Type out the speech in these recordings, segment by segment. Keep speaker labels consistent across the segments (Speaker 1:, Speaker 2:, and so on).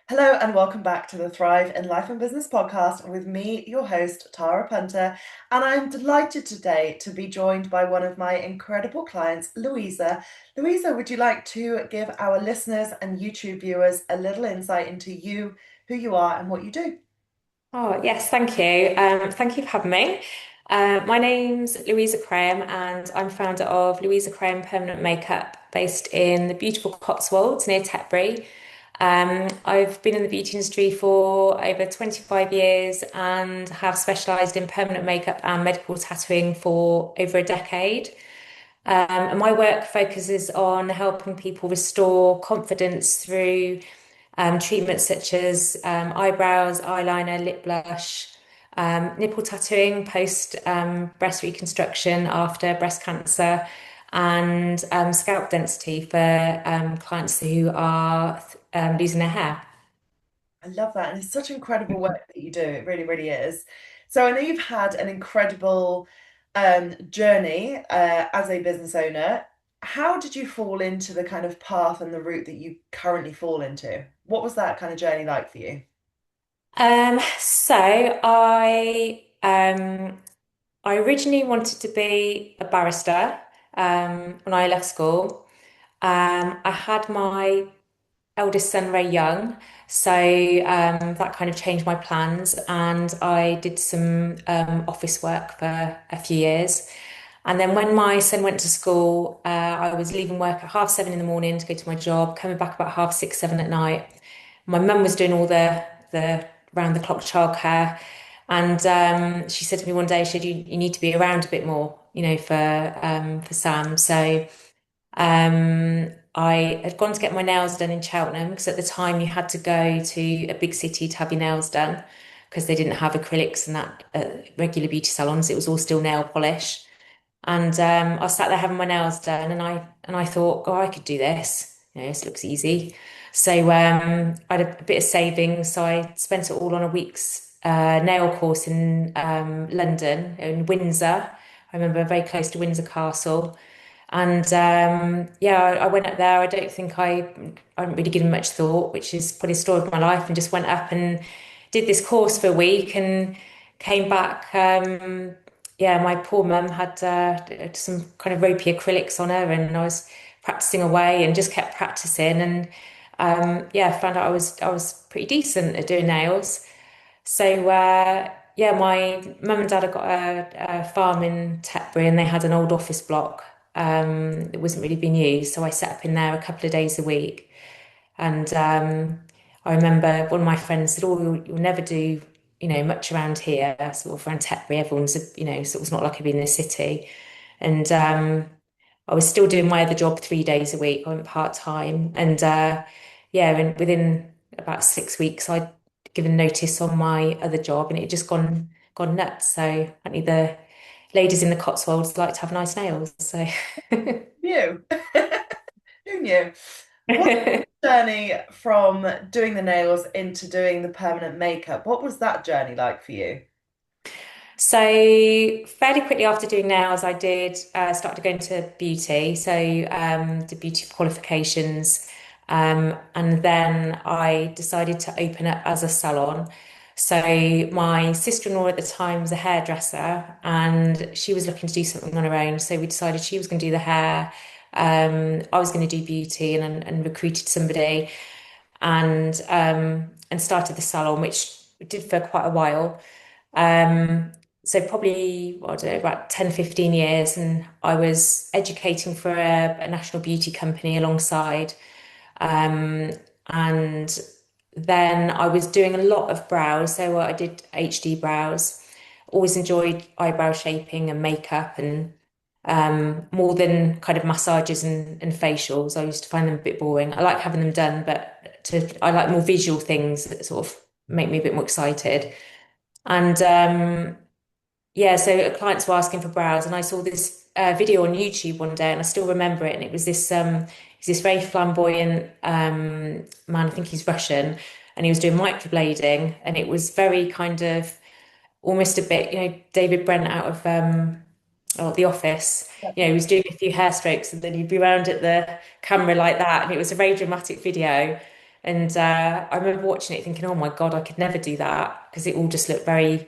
Speaker 1: Hello and welcome back to the Thrive in Life and Business podcast with me, your host, Tara Punter. And I'm delighted today to be joined by one of my incredible clients, Louisa. Louisa, would you like to give our listeners and YouTube viewers a little insight into you, who you are, and what you do?
Speaker 2: Oh, yes, thank you. Thank you for having me. My name's Luisa Krayem, and I'm founder of Luisa Krayem Permanent Makeup based in the beautiful Cotswolds near Tetbury. I've been in the beauty industry for over 25 years and have specialised in permanent makeup and medical tattooing for over a decade. And my work focuses on helping people restore confidence through treatments such as eyebrows, eyeliner, lip blush, nipple tattooing post breast reconstruction after breast cancer, and scalp density for clients who are losing their hair.
Speaker 1: I love that. And it's such incredible work that you do. It really, really is. So I know you've had an incredible journey as a business owner. How did you fall into the kind of path and the route that you currently fall into? What was that kind of journey like for you?
Speaker 2: So I originally wanted to be a barrister when I left school. I had my eldest son very young, so that kind of changed my plans, and I did some office work for a few years. And then when my son went to school, I was leaving work at 7:30 in the morning to go to my job, coming back about 6:30, 7 at night. My mum was doing all the round the clock childcare, and she said to me one day, she said, "You need to be around a bit more, for Sam." So. I had gone to get my nails done in Cheltenham because at the time you had to go to a big city to have your nails done because they didn't have acrylics and that regular beauty salons. It was all still nail polish. And I sat there having my nails done, and I thought, oh, I could do this. This looks easy. So I had a bit of savings, so I spent it all on a week's nail course in London, in Windsor. I remember very close to Windsor Castle. And yeah, I went up there. I hadn't really given much thought, which is probably the story of my life, and just went up and did this course for a week and came back. Yeah, my poor mum had some kind of ropey acrylics on her, and I was practicing away and just kept practicing. And yeah, I found out I was pretty decent at doing nails. So yeah, my mum and dad had got a farm in Tetbury, and they had an old office block that wasn't really being used. So I set up in there a couple of days a week. And I remember one of my friends said, "Oh, you'll never do, much around here, sort of around Tetbury. Everyone's, sort of not like I've been in the city." And I was still doing my other job 3 days a week. I went part time, and yeah, and within about 6 weeks, I'd given notice on my other job, and it had just gone nuts. So apparently, the ladies in the Cotswolds like to have nice nails. So.
Speaker 1: You. Who knew? What journey from doing the nails into doing the permanent makeup? What was that journey like for you?
Speaker 2: So fairly quickly after doing nails, I did start to go into beauty. So did beauty qualifications, and then I decided to open it as a salon. So my sister-in-law at the time was a hairdresser, and she was looking to do something on her own. So we decided she was going to do the hair. I was going to do beauty, and recruited somebody, and started the salon, which we did for quite a while. Um, so probably, I don't know, about 10, 15 years. And I was educating for a national beauty company alongside. Um, and then I was doing a lot of brows. So I did HD brows. Always enjoyed eyebrow shaping and makeup, and more than kind of massages and facials. I used to find them a bit boring. I like having them done, but I like more visual things that sort of make me a bit more excited. And yeah, so clients were asking for brows, and I saw this video on YouTube one day, and I still remember it. And it was this very flamboyant man. I think he's Russian, and he was doing microblading, and it was very kind of almost a bit, David Brent out of The Office. He was doing a few hair strokes, and then he'd be around at the camera like that, and it was a very dramatic video. And I remember watching it thinking, oh my God, I could never do that because it all just looked very,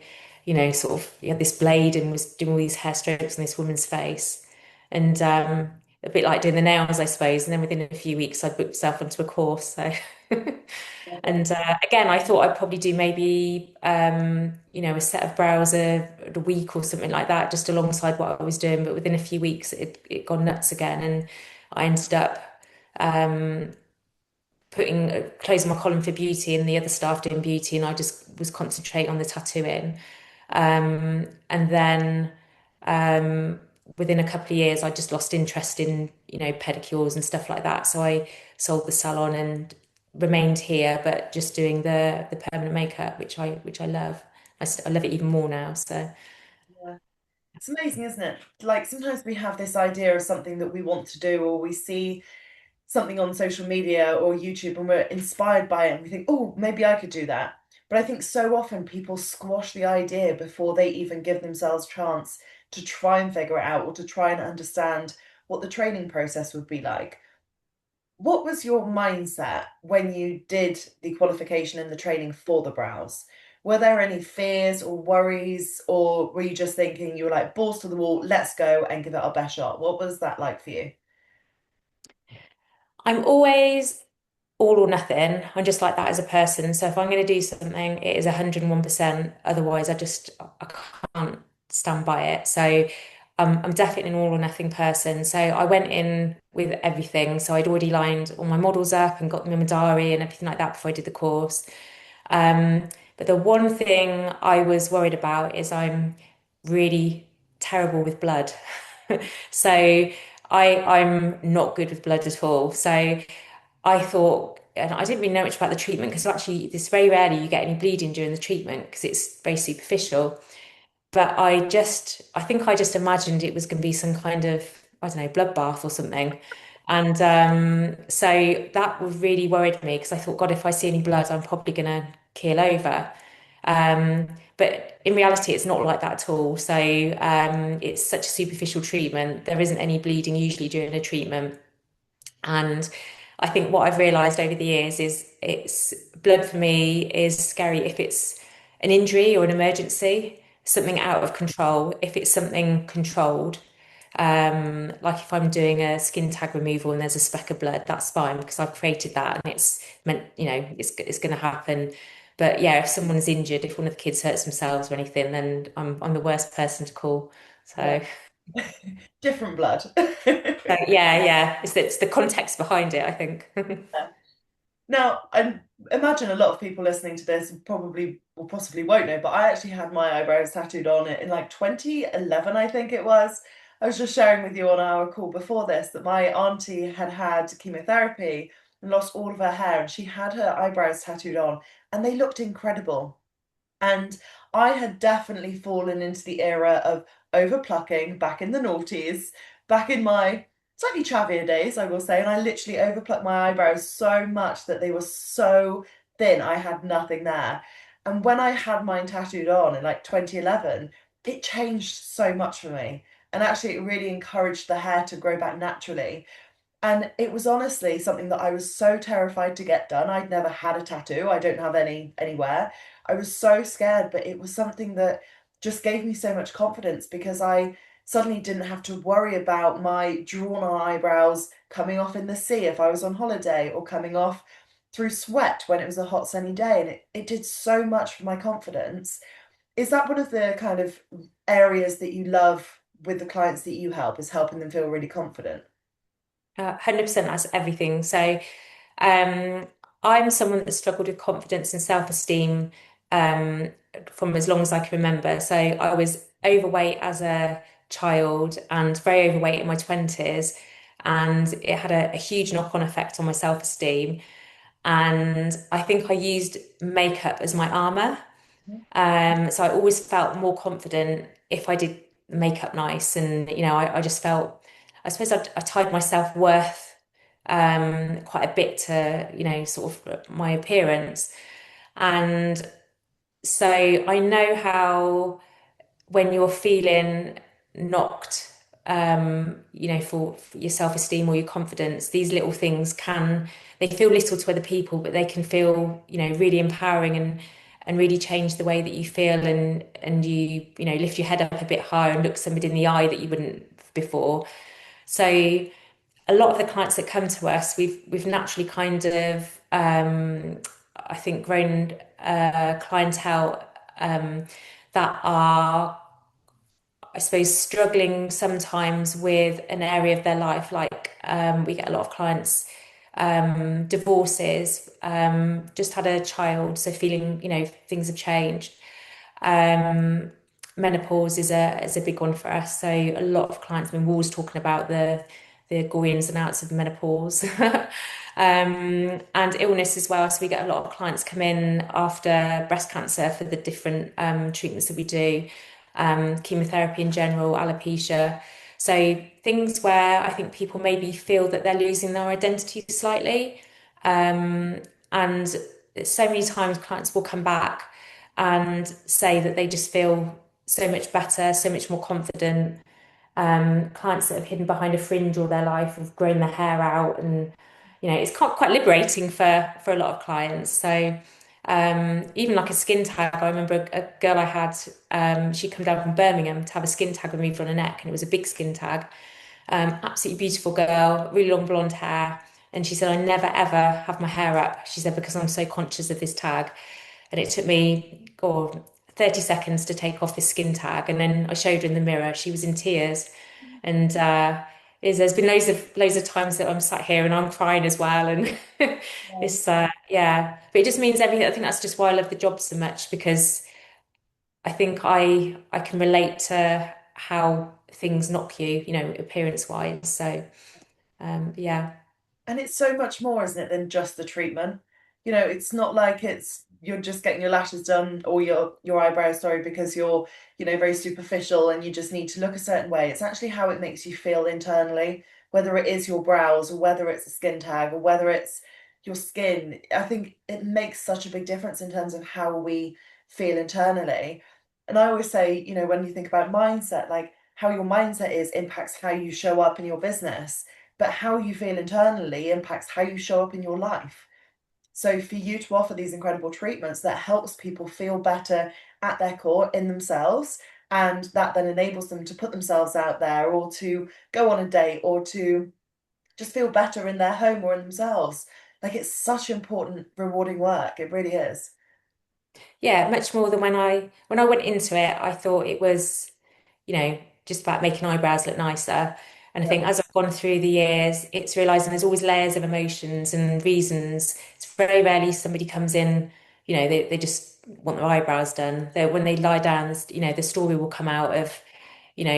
Speaker 2: sort of, you had this blade and was doing all these hair strokes on this woman's face. And a bit like doing the nails, I suppose. And then within a few weeks, I booked myself onto a course. So, and again, I thought I'd probably do maybe, a set of brows a week or something like that, just alongside what I was doing. But within a few weeks, it gone nuts again. And I ended up um, putting closing my column for beauty and the other staff doing beauty, and I just was concentrating on the tattooing. And then within a couple of years, I just lost interest in, pedicures and stuff like that. So I sold the salon and remained here, but just doing the permanent makeup, which I love. I love it even more now. So
Speaker 1: Yeah. It's amazing, isn't it? Like sometimes we have this idea of something that we want to do, or we see something on social media or YouTube and we're inspired by it and we think, oh, maybe I could do that. But I think so often people squash the idea before they even give themselves a chance to try and figure it out or to try and understand what the training process would be like. What was your mindset when you did the qualification and the training for the brows? Were there any fears or worries, or were you just thinking you were like balls to the wall, let's go and give it our best shot? What was that like for you?
Speaker 2: I'm always all or nothing. I'm just like that as a person. So if I'm going to do something, it is 101%. Otherwise, I can't stand by it. So I'm definitely an all or nothing person. So I went in with everything. So I'd already lined all my models up and got them in my diary and everything like that before I did the course. But the one thing I was worried about is I'm really terrible with blood. So I'm not good with blood at all. So I thought, and I didn't really know much about the treatment because actually, this very rarely you get any bleeding during the treatment because it's very superficial. But I think I just imagined it was going to be some kind of, I don't know, bloodbath or something. And so that really worried me because I thought, God, if I see any blood, I'm probably going to keel over. But in reality, it's not like that at all. So it's such a superficial treatment. There isn't any bleeding usually during a treatment. And I think what I've realized over the years is it's blood for me is scary if it's an injury or an emergency, something out of control. If it's something controlled, like if I'm doing a skin tag removal and there's a speck of blood, that's fine because I've created that and it's meant, it's going to happen. But yeah, if someone's injured, if one of the kids hurts themselves or anything, then I'm the worst person to call.
Speaker 1: Yeah.
Speaker 2: So.
Speaker 1: Different blood.
Speaker 2: Yeah. It's the context behind it, I think.
Speaker 1: Now, I imagine a lot of people listening to this probably or possibly won't know, but I actually had my eyebrows tattooed on it in like 2011, I think it was. I was just sharing with you on our call before this that my auntie had had chemotherapy and lost all of her hair, and she had her eyebrows tattooed on, and they looked incredible. And I had definitely fallen into the era of over plucking back in the noughties, back in my slightly chavier days, I will say. And I literally over plucked my eyebrows so much that they were so thin, I had nothing there. And when I had mine tattooed on in like 2011, it changed so much for me. And actually, it really encouraged the hair to grow back naturally. And it was honestly something that I was so terrified to get done. I'd never had a tattoo. I don't have any anywhere. I was so scared, but it was something that just gave me so much confidence because I suddenly didn't have to worry about my drawn on eyebrows coming off in the sea if I was on holiday or coming off through sweat when it was a hot sunny day. And it did so much for my confidence. Is that one of the kind of areas that you love with the clients that you help, is helping them feel really confident?
Speaker 2: 100% that's everything. So um, I'm someone that struggled with confidence and self-esteem um, from as long as I can remember. So I was overweight as a child and very overweight in my 20s. And it had a huge knock-on effect on my self-esteem. And I think I used makeup as my armor. So I always felt more confident if I did makeup nice. And, I just felt, I suppose I tied my self-worth quite a bit to, sort of my appearance. And so I know how when you're feeling knocked for your self-esteem or your confidence, these little things they feel little to other people, but they can feel, really empowering and really change the way that you feel and lift your head up a bit higher and look somebody in the eye that you wouldn't before. So a lot of the clients that come to us, we've naturally kind of, I think, grown clientele that are, I suppose, struggling sometimes with an area of their life. Like we get a lot of clients, divorces, just had a child, so feeling, things have changed. Um, Menopause is a big one for us. So a lot of clients, we're always talking about the goings and outs of menopause. And illness as well. So we get a lot of clients come in after breast cancer for the different treatments that we do, chemotherapy in general, alopecia. So things where I think people maybe feel that they're losing their identity slightly. And so many times clients will come back and say that they just feel so much better, so much more confident. Clients that have hidden behind a fringe all their life have grown their hair out, and it's quite liberating for a lot of clients. So even like a skin tag, I remember a girl I had, she'd come down from Birmingham to have a skin tag removed on her neck, and it was a big skin tag. Absolutely beautiful girl, really long blonde hair. And she said, I never ever have my hair up. She said, because I'm so conscious of this tag. And it took me, 30 seconds to take off this skin tag. And then I showed her in the mirror. She was in tears. And there's been loads of times that I'm sat here and I'm crying as well. And it's, yeah, but it just means everything. I think that's just why I love the job so much, because I think I can relate to how things knock you, appearance wise. So yeah,
Speaker 1: And it's so much more, isn't it, than just the treatment? It's not like you're just getting your lashes done or your eyebrows, sorry, because you're, very superficial and you just need to look a certain way. It's actually how it makes you feel internally, whether it is your brows or whether it's a skin tag or whether it's your skin. I think it makes such a big difference in terms of how we feel internally. And I always say, when you think about mindset, like how your mindset is impacts how you show up in your business, but how you feel internally impacts how you show up in your life. So for you to offer these incredible treatments that helps people feel better at their core in themselves, and that then enables them to put themselves out there or to go on a date or to just feel better in their home or in themselves. Like it's such important, rewarding work. It really is.
Speaker 2: yeah, much more than when I went into it, I thought it was, just about making eyebrows look nicer. And I
Speaker 1: Yeah.
Speaker 2: think as I've gone through the years, it's realizing there's always layers of emotions and reasons. It's very rarely somebody comes in, they just want their eyebrows done. When they lie down, the story will come out of,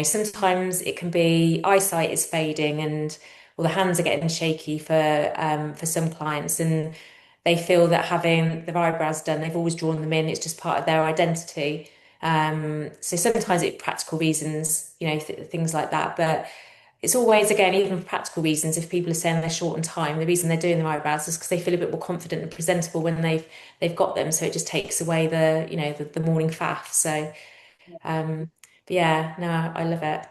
Speaker 2: sometimes it can be eyesight is fading and the hands are getting shaky for some clients, and they feel that having their eyebrows done, they've always drawn them in. It's just part of their identity. So sometimes it's practical reasons, things like that. But it's always, again, even for practical reasons, if people are saying they're short on time, the reason they're doing their eyebrows is because they feel a bit more confident and presentable when they've got them. So it just takes away the morning faff. So but yeah, no, I love it.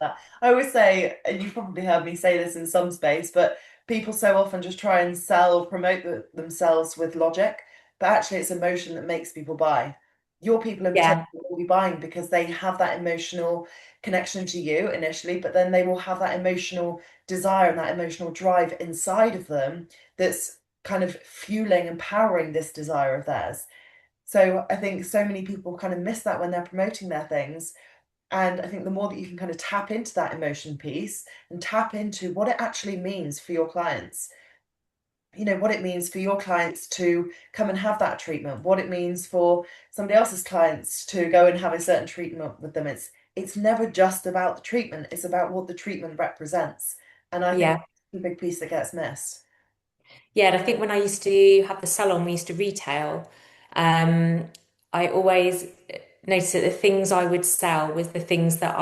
Speaker 1: That. I always say, and you've probably heard me say this in some space, but people so often just try and sell or promote themselves with logic, but actually it's emotion that makes people buy. Your people in particular
Speaker 2: Yeah,
Speaker 1: will be buying because they have that emotional connection to you initially, but then they will have that emotional desire and that emotional drive inside of them that's kind of fueling and powering this desire of theirs. So I think so many people kind of miss that when they're promoting their things, and I think the more that you can kind of tap into that emotion piece and tap into what it actually means for your clients, what it means for your clients to come and have that treatment, what it means for somebody else's clients to go and have a certain treatment with them. It's never just about the treatment, it's about what the treatment represents. And I think
Speaker 2: yeah.
Speaker 1: that's the big piece that gets missed.
Speaker 2: Yeah, and I think when I used to have the salon, we used to retail. Um, I always noticed that the things I would sell was the things that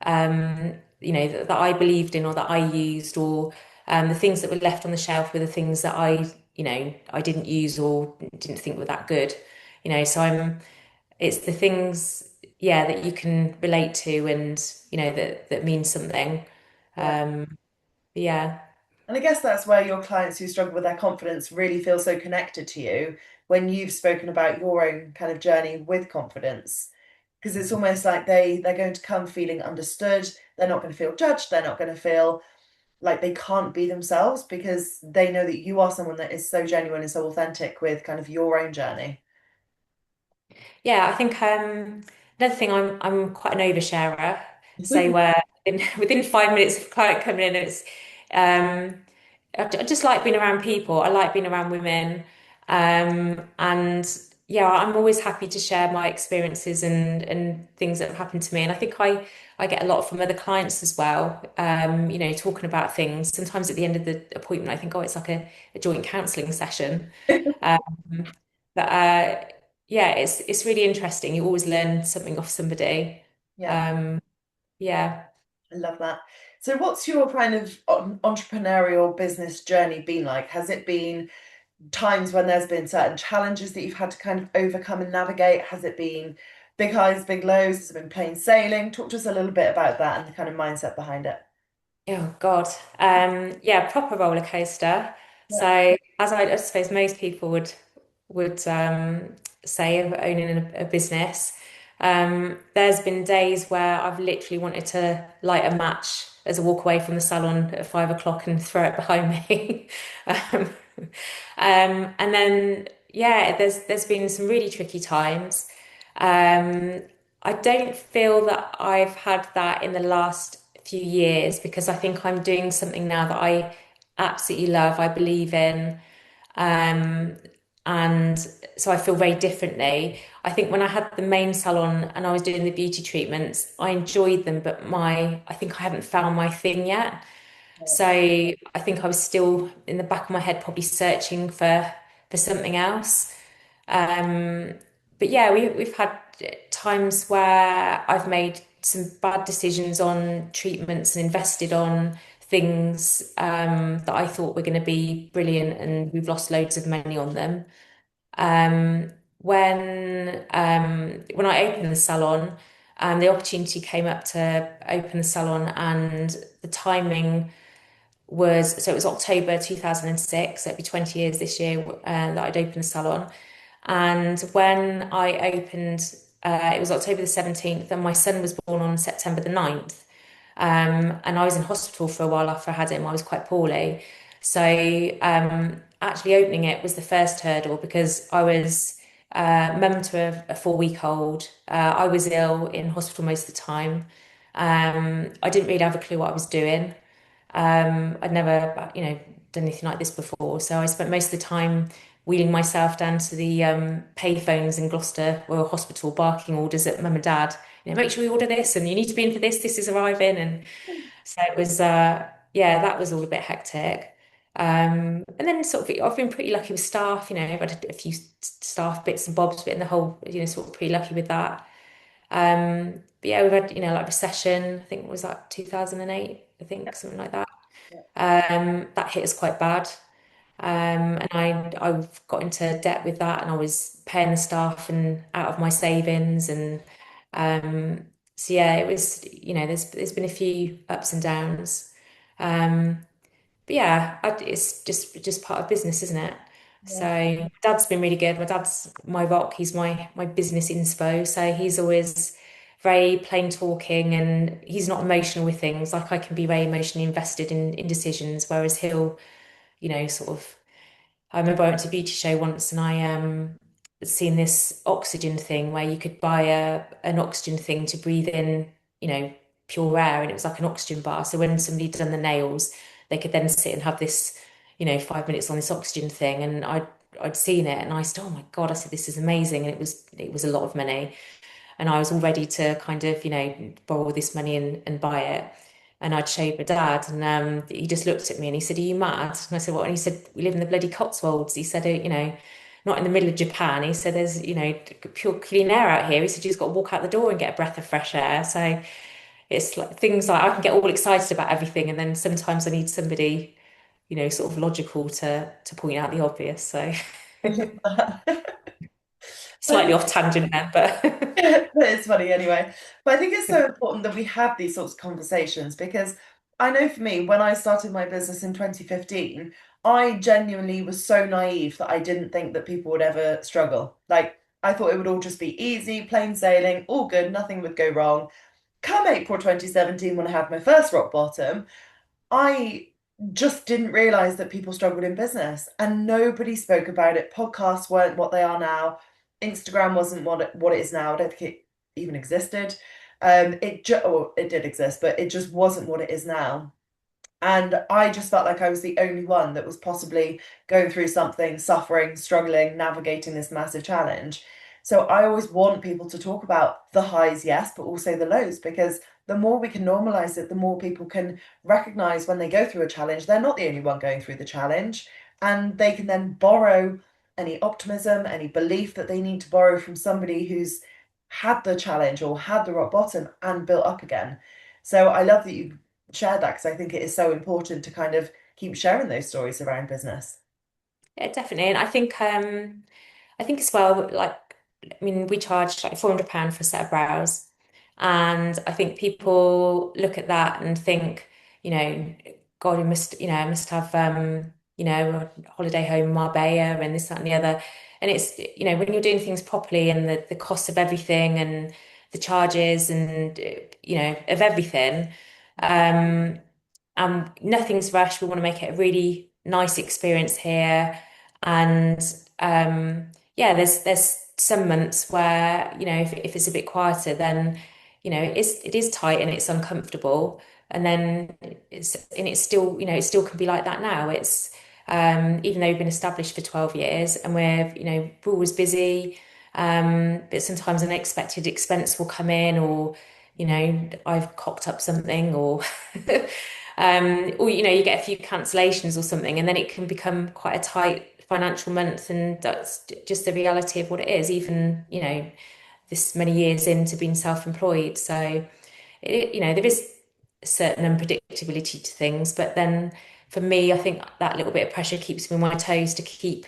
Speaker 2: that I believed in or that I used, or the things that were left on the shelf were the things that I didn't use or didn't think were that good. So it's the things, yeah, that you can relate to and, that means something.
Speaker 1: Yeah.
Speaker 2: Yeah.
Speaker 1: And I guess that's where your clients who struggle with their confidence really feel so connected to you when you've spoken about your own kind of journey with confidence. Because it's almost like they're going to come feeling understood. They're not going to feel judged. They're not going to feel like they can't be themselves because they know that you are someone that is so genuine and so authentic with kind of your own journey.
Speaker 2: Yeah, I think another thing, I'm quite an oversharer. So within 5 minutes of a client coming in, it's um, I just like being around people. I like being around women, and yeah, I'm always happy to share my experiences and things that have happened to me. And I think I get a lot from other clients as well. Talking about things. Sometimes at the end of the appointment, I think, oh, it's like a joint counselling session. Um, but yeah, it's really interesting. You always learn something off somebody.
Speaker 1: Yeah,
Speaker 2: Um, yeah.
Speaker 1: I love that. So, what's your kind of entrepreneurial business journey been like? Has it been times when there's been certain challenges that you've had to kind of overcome and navigate? Has it been big highs, big lows? Has it been plain sailing? Talk to us a little bit about that and the kind of mindset behind it.
Speaker 2: Oh God. Yeah, proper roller coaster.
Speaker 1: Yeah.
Speaker 2: So as I suppose most people would say of owning a business, there's been days where I've literally wanted to light a match as I walk away from the salon at 5 o'clock and throw it behind me. Um, and then yeah, there's been some really tricky times. Um, I don't feel that I've had that in the last few years because I think I'm doing something now that I absolutely love, I believe in. Um, and so I feel very differently. I think when I had the main salon and I was doing the beauty treatments, I enjoyed them, but I think I haven't found my thing yet. So I think I was still in the back of my head, probably searching for something else. Um, but yeah, we've had times where I've made some bad decisions on treatments and invested on things that I thought were going to be brilliant, and we've lost loads of money on them. When I opened the salon, the opportunity came up to open the salon, and the timing was so it was October 2006, so it'd be 20 years this year that I'd opened the salon. And when I opened, it was October the 17th, and my son was born on September the 9th. And I was in hospital for a while after I had him. I was quite poorly. So actually opening it was the first hurdle because I was mum to a 4-week-old. I was ill in hospital most of the time. I didn't really have a clue what I was doing. I'd never, done anything like this before. So I spent most of the time wheeling myself down to the pay phones in Gloucester Royal Hospital, barking orders at mum and dad. Make sure you order this, and you need to be in for this. This is arriving, and so it was. Yeah, that was all a bit hectic. And then sort of, I've been pretty lucky with staff. I've had a few staff bits and bobs, but in the whole, sort of pretty lucky with that. But yeah, we've had, like recession. I think it was like 2008. I think something like that.
Speaker 1: Yeah.
Speaker 2: That hit us quite bad. And I've got into debt with that, and I was paying the staff and out of my savings, and so yeah, it was there's been a few ups and downs, um, but yeah, it's just part of business, isn't it?
Speaker 1: Yeah.
Speaker 2: So dad's been really good. My dad's my rock. He's my business inspo. So he's always very plain talking, and he's not emotional with things. Like I can be very emotionally invested in decisions, whereas he'll sort of. I remember I went to a beauty show once and I seen this oxygen thing where you could buy an oxygen thing to breathe in, pure air, and it was like an oxygen bar. So when somebody done the nails, they could then sit and have this, 5 minutes on this oxygen thing. And I'd seen it and I said, oh my God, I said, this is amazing. And it was a lot of money. And I was all ready to kind of, borrow all this money and buy it. And I'd showed my dad, and he just looked at me and he said, "Are you mad?" And I said, "What?" And he said, "We live in the bloody Cotswolds." He said, not in the middle of Japan." He said, "There's, pure clean air out here." He said, "You just got to walk out the door and get a breath of fresh air." So it's like things like I can get all excited about everything, and then sometimes I need somebody, sort of logical to point out the obvious. So
Speaker 1: I love that. I
Speaker 2: Slightly
Speaker 1: think
Speaker 2: off tangent there, but
Speaker 1: it's funny anyway. But I think it's so important that we have these sorts of conversations because I know for me, when I started my business in 2015, I genuinely was so naive that I didn't think that people would ever struggle. Like, I thought it would all just be easy, plain sailing, all good, nothing would go wrong. Come April 2017, when I had my first rock bottom, I just didn't realize that people struggled in business and nobody spoke about it. Podcasts weren't what they are now. Instagram wasn't what it is now. I don't think it even existed. It did exist, but it just wasn't what it is now. And I just felt like I was the only one that was possibly going through something, suffering, struggling, navigating this massive challenge. So I always want people to talk about the highs, yes, but also the lows, because the more we can normalize it, the more people can recognize when they go through a challenge, they're not the only one going through the challenge. And they can then borrow any optimism, any belief that they need to borrow from somebody who's had the challenge or had the rock bottom and built up again. So I love that you share that because I think it is so important to kind of keep sharing those stories around business.
Speaker 2: yeah, definitely. And I think as well, like, I mean, we charge like £400 for a set of brows. And I think people look at that and think, you know, God, I must have, a holiday home in Marbella and this, that, and the other. And it's, when you're doing things properly and the cost of everything and the charges and, of everything, um, nothing's rushed. We want to make it a really nice experience here. And, yeah, there's some months where, if it's a bit quieter, then, it is tight and it's uncomfortable. And then it's still, it still can be like that now. It's, even though we've been established for 12 years and we're always busy, but sometimes an unexpected expense will come in or, I've cocked up something or, or, you get a few cancellations or something, and then it can become quite a tight financial month, and that's just the reality of what it is, even, this many years into being self-employed. So, there is a certain unpredictability to things, but then for me, I think that little bit of pressure keeps me on my toes to keep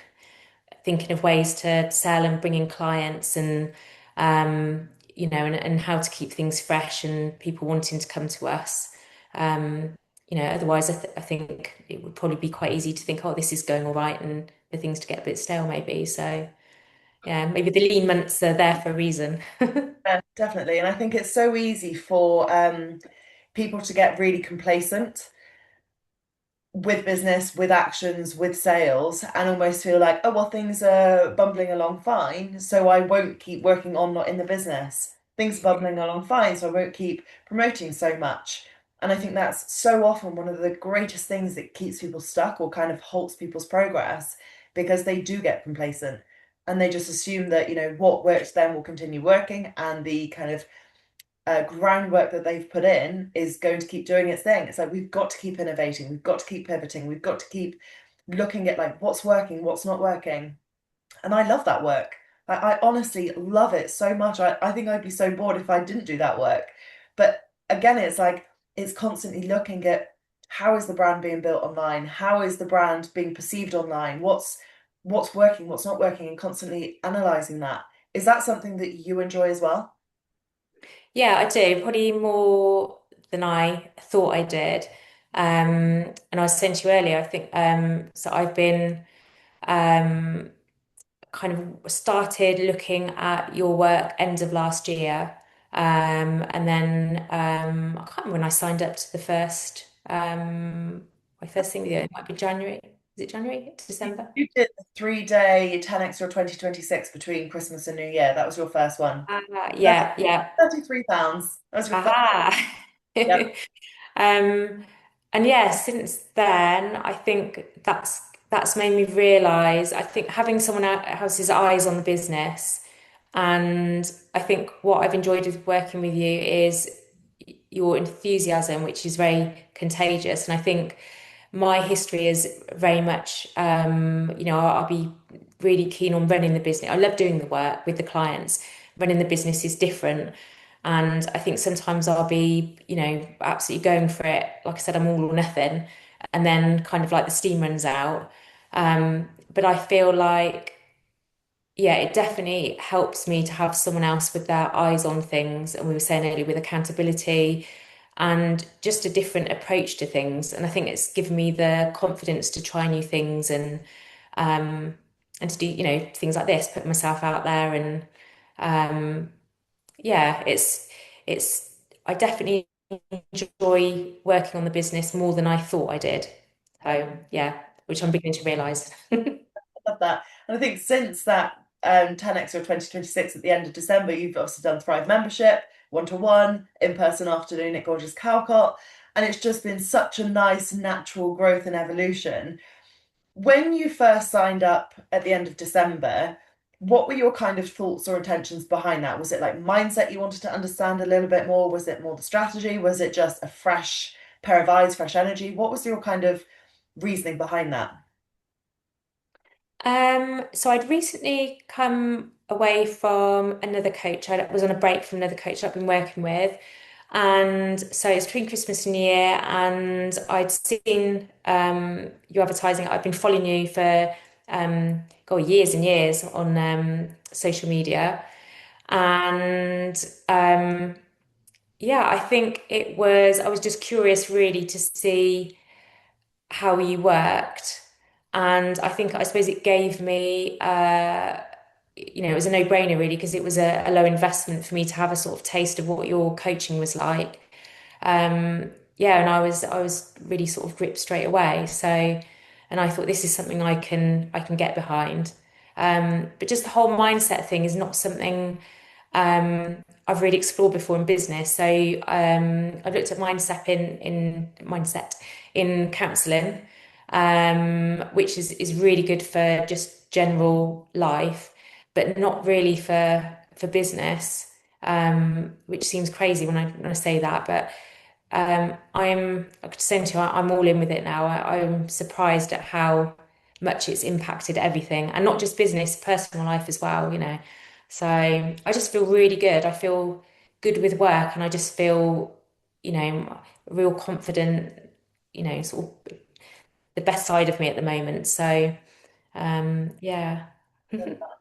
Speaker 2: thinking of ways to sell and bring in clients and, and how to keep things fresh and people wanting to come to us. Um, otherwise I think it would probably be quite easy to think, oh, this is going all right, and for things to get a bit stale maybe. So yeah, maybe the lean months are there for a reason.
Speaker 1: Yeah, definitely. And I think it's so easy for people to get really complacent with business, with actions, with sales, and almost feel like, oh, well, things are bumbling along fine, so I won't keep working on not in the business. Things are bumbling along fine, so I won't keep promoting so much. And I think that's so often one of the greatest things that keeps people stuck or kind of halts people's progress because they do get complacent and they just assume that, what works for them will continue working and the kind of groundwork that they've put in is going to keep doing its thing. It's like we've got to keep innovating, we've got to keep pivoting, we've got to keep looking at like what's working, what's not working. And I love that work. I honestly love it so much. I think I'd be so bored if I didn't do that work. But again, it's like it's constantly looking at how is the brand being built online? How is the brand being perceived online? What's working, what's not working, and constantly analyzing that. Is that something that you enjoy as well?
Speaker 2: Yeah, I do, probably more than I thought I did. And I was saying to you earlier, I think, so I've been um, kind of started looking at your work end of last year. And then I can't remember when I signed up to the first my first thing with you. It might be January. Is it January? December?
Speaker 1: You did the 3-day 10X or 2026 between Christmas and New Year. That was your first one. That's
Speaker 2: Yeah, yeah.
Speaker 1: £33. That was your first.
Speaker 2: Aha.
Speaker 1: Yep.
Speaker 2: Um, and yeah, since then, I think that's made me realize, I think having someone else's eyes on the business, and I think what I've enjoyed with working with you is your enthusiasm, which is very contagious. And I think my history is very much, I'll be really keen on running the business. I love doing the work with the clients. Running the business is different. And I think sometimes I'll be, absolutely going for it. Like I said, I'm all or nothing. And then kind of like the steam runs out. But I feel like yeah, it definitely helps me to have someone else with their eyes on things. And we were saying earlier with accountability and just a different approach to things. And I think it's given me the confidence to try new things um and to do, things like this, put myself out there and yeah, it's I definitely enjoy working on the business more than I thought I did. So yeah, which I'm beginning to realise.
Speaker 1: Love that. And I think since that 10X or 2026 at the end of December, you've obviously done Thrive membership, one-to-one, in-person afternoon at Gorgeous Cowcott. And it's just been such a nice natural growth and evolution. When you first signed up at the end of December, what were your kind of thoughts or intentions behind that? Was it like mindset you wanted to understand a little bit more? Was it more the strategy? Was it just a fresh pair of eyes, fresh energy? What was your kind of reasoning behind that?
Speaker 2: So I'd recently come away from another coach. I was on a break from another coach I've been working with. And so it's between Christmas and New Year, and I'd seen you advertising. I've been following you for years and years on social media. And yeah, I think I was just curious really to see how you worked. And I suppose it gave me, it was a no-brainer really, because it was a low investment for me to have a sort of taste of what your coaching was like. Yeah, and I was really sort of gripped straight away. So, and I thought this is something I can get behind. But just the whole mindset thing is not something I've really explored before in business. So I've looked at mindset in counselling, which is really good for just general life, but not really for business. Which seems crazy when I say that, but I could say to you, I'm all in with it now. I'm surprised at how much it's impacted everything, and not just business, personal life as well. So I just feel really good. I feel good with work, and I just feel, real confident, sort of the best side of me at the moment. So yeah.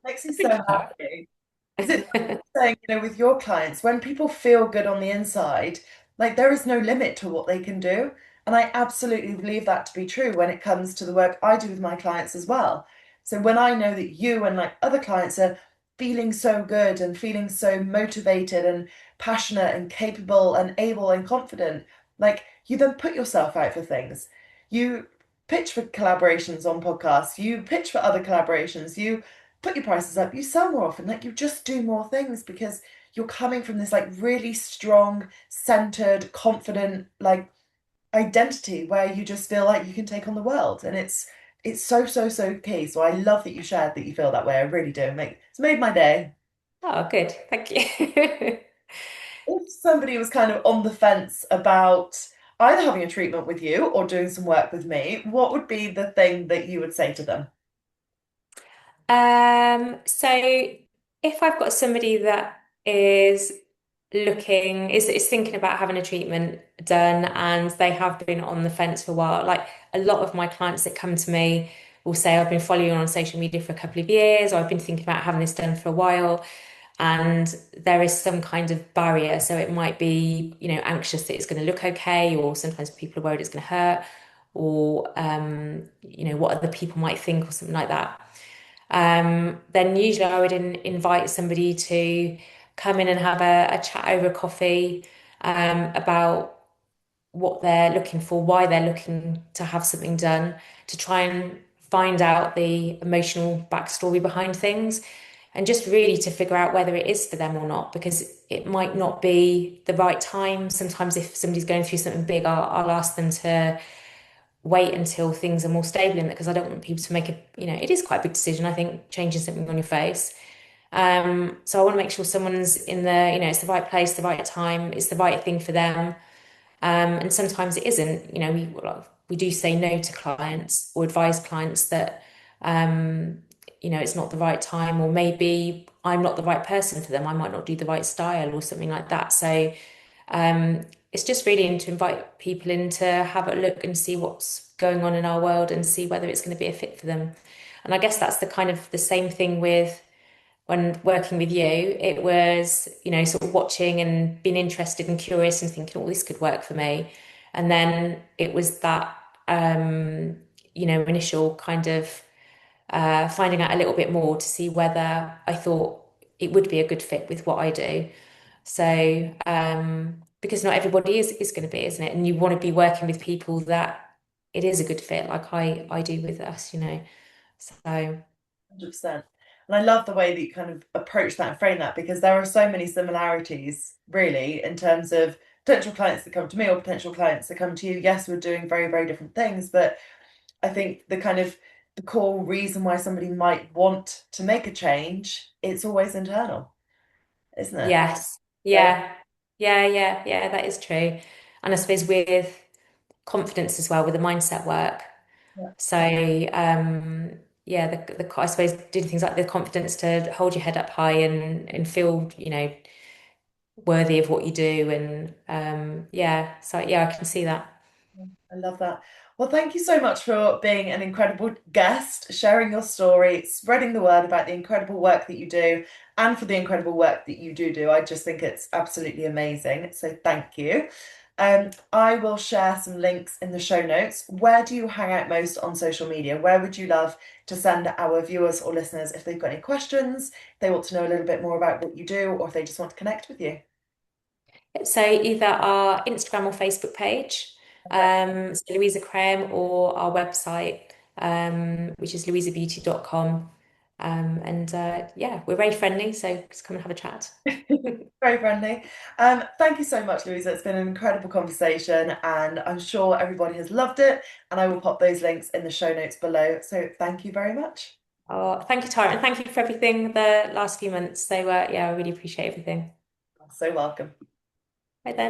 Speaker 1: Makes me
Speaker 2: Think
Speaker 1: so
Speaker 2: about
Speaker 1: happy. Because it's
Speaker 2: it.
Speaker 1: saying, with your clients, when people feel good on the inside, like there is no limit to what they can do. And I absolutely believe that to be true when it comes to the work I do with my clients as well. So when I know that you and like other clients are feeling so good and feeling so motivated and passionate and capable and able and confident, like you then put yourself out for things. You pitch for collaborations on podcasts, you pitch for other collaborations, you put your prices up, you sell more often, like you just do more things because you're coming from this like really strong, centered, confident, like identity where you just feel like you can take on the world. And it's so, so, so key. So I love that you shared that you feel that way. I really do. It's made my day.
Speaker 2: Oh, good. Thank you.
Speaker 1: If somebody was kind of on the fence about either having a treatment with you or doing some work with me, what would be the thing that you would say to them?
Speaker 2: So if I've got somebody that is is thinking about having a treatment done and they have been on the fence for a while, like a lot of my clients that come to me will say, I've been following you on social media for a couple of years, or I've been thinking about having this done for a while, and there is some kind of barrier. So it might be, anxious that it's going to look okay, or sometimes people are worried it's going to hurt, or what other people might think, or something like that. Then usually I would invite somebody to come in and have a chat over coffee about what they're looking for, why they're looking to have something done, to try and find out the emotional backstory behind things, and just really to figure out whether it is for them or not, because it might not be the right time. Sometimes if somebody's going through something big, I'll ask them to wait until things are more stable in it, because I don't want people to make it is quite a big decision, I think, changing something on your face. So I want to make sure someone's in it's the right place, the right time, it's the right thing for them. And sometimes it isn't. We do say no to clients or advise clients that, it's not the right time, or maybe I'm not the right person for them. I might not do the right style or something like that. So it's just really to invite people in to have a look and see what's going on in our world and see whether it's going to be a fit for them. And I guess that's the kind of the same thing with when working with you, it was, sort of watching and being interested and curious and thinking, oh, this could work for me. And then it was that, um, initial kind of finding out a little bit more to see whether I thought it would be a good fit with what I do. So, because not everybody is going to be, isn't it? And you want to be working with people that it is a good fit, like I do with us. So
Speaker 1: 100%. And I love the way that you kind of approach that and frame that because there are so many similarities, really, in terms of potential clients that come to me or potential clients that come to you. Yes, we're doing very, very different things, but I think the core reason why somebody might want to make a change, it's always internal, isn't it?
Speaker 2: yes,
Speaker 1: So,
Speaker 2: yeah, yeah, that is true. And I suppose with confidence as well, with the mindset work.
Speaker 1: yeah.
Speaker 2: So, yeah, I suppose doing things like the confidence to hold your head up high and feel, worthy of what you do. And yeah, so yeah, I can see that.
Speaker 1: I love that. Well, thank you so much for being an incredible guest, sharing your story, spreading the word about the incredible work that you do, and for the incredible work that you do. I just think it's absolutely amazing. So thank you. I will share some links in the show notes. Where do you hang out most on social media? Where would you love to send our viewers or listeners if they've got any questions, if they want to know a little bit more about what you do, or if they just want to connect with you?
Speaker 2: So either our Instagram or Facebook page, so Luisa Krayem, or our website, which is louisabeauty.com. And yeah, we're very friendly, so just come and have a chat.
Speaker 1: Very friendly. Thank you so much, Louisa. It's been an incredible conversation, and I'm sure everybody has loved it. And I will pop those links in the show notes below. So thank you very much.
Speaker 2: Oh, thank you, Tara, and thank you for everything the last few months. So yeah, I really appreciate everything.
Speaker 1: So welcome.